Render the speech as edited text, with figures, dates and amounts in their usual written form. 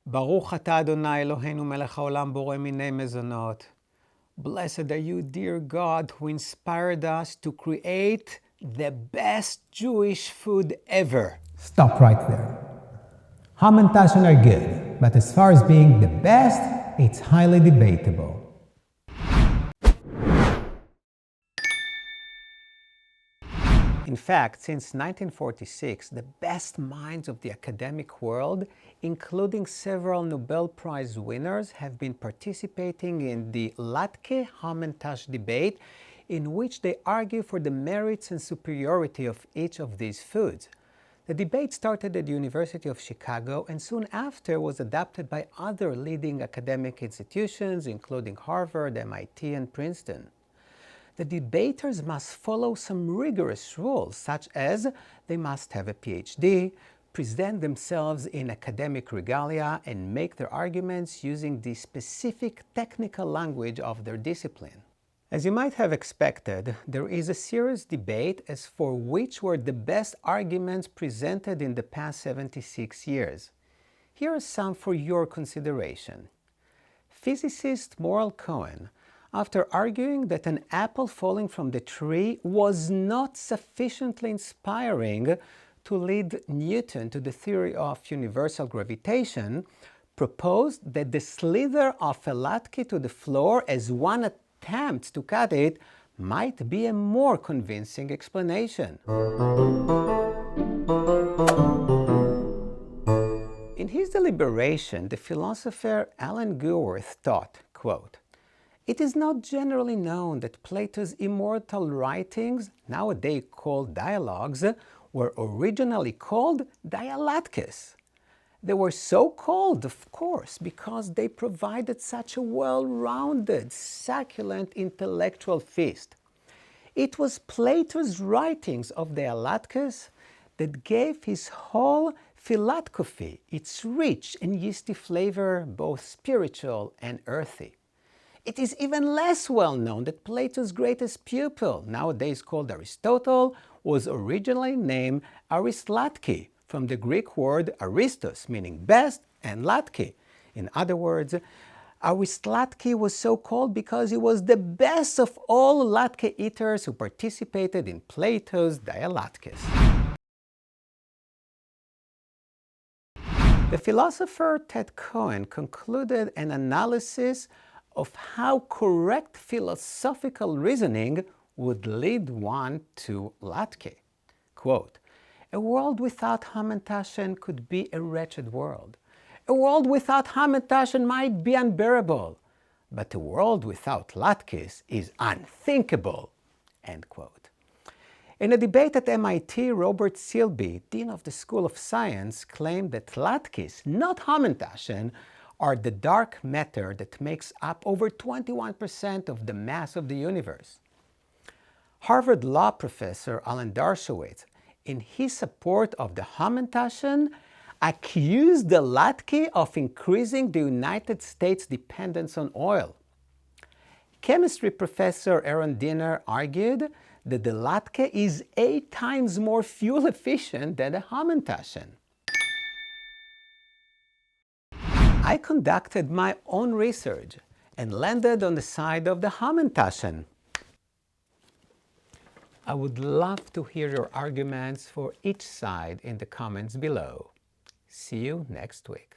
Baruch atah Adonai Eloheinu melech haolam borei minei mezonot. Blessed are you, dear God, who inspired us to create the best Jewish food ever. Stop right there. Hamantaschen are good, but as far as being the best, it's highly debatable. In fact, since 1946, the best minds of the academic world, including several Nobel Prize winners, have been participating in the Latkes Hamantash debate, in which they argue for the merits and superiority of each of these foods. The debate started at the University of Chicago and soon after was adopted by other leading academic institutions, including Harvard, MIT, and Princeton. The debaters must follow some rigorous rules, such as they must have a PhD, present themselves in academic regalia, and make their arguments using the specific technical language of their discipline. As you might have expected, there is a serious debate as for which were the best arguments presented in the past 76 years. Here are some for your consideration. Physicist Moral Cohen, after arguing that an apple falling from the tree was not sufficiently inspiring to lead Newton to the theory of universal gravitation, proposed that the slither of a latke to the floor as one attempt to cut it might be a more convincing explanation. In his deliberation, the philosopher Alon thought, quote, "It is not generally known that Plato's immortal writings, nowadays called dialogues, were originally called dialatkes. They were so called, of course, because they provided such a well-rounded, succulent intellectual feast. It was Plato's writings of dialatkes that gave his whole philatophy its rich and yeasty flavor, both spiritual and earthy. It is even less well known that Plato's greatest pupil, nowadays called Aristotle, was originally named Aristlatke, from the Greek word aristos, meaning best, and latke. In other words, Aristlatke was so called because he was the best of all latke eaters who participated in Plato's dialatkes." The philosopher Ted Cohen concluded an analysis of how correct philosophical reasoning would lead one to latke. Quote, "A world without Hamantaschen could be a wretched world. A world without Hamantaschen might be unbearable, but a world without latkes is unthinkable." End quote. In a debate at MIT, Robert Silby, Dean of the School of Science, claimed that latkes, not Hamantaschen, are the dark matter that makes up over 21% of the mass of the universe. Harvard law professor Alon, in his support of the Hamantaschen, accused the latke of increasing the United States' dependence on oil. Chemistry professor Aaron Diner argued that the latke is 8 times more fuel efficient than the Hamantaschen. I conducted my own research and landed on the side of the Hamantaschen. I would love to hear your arguments for each side in the comments below. See you next week.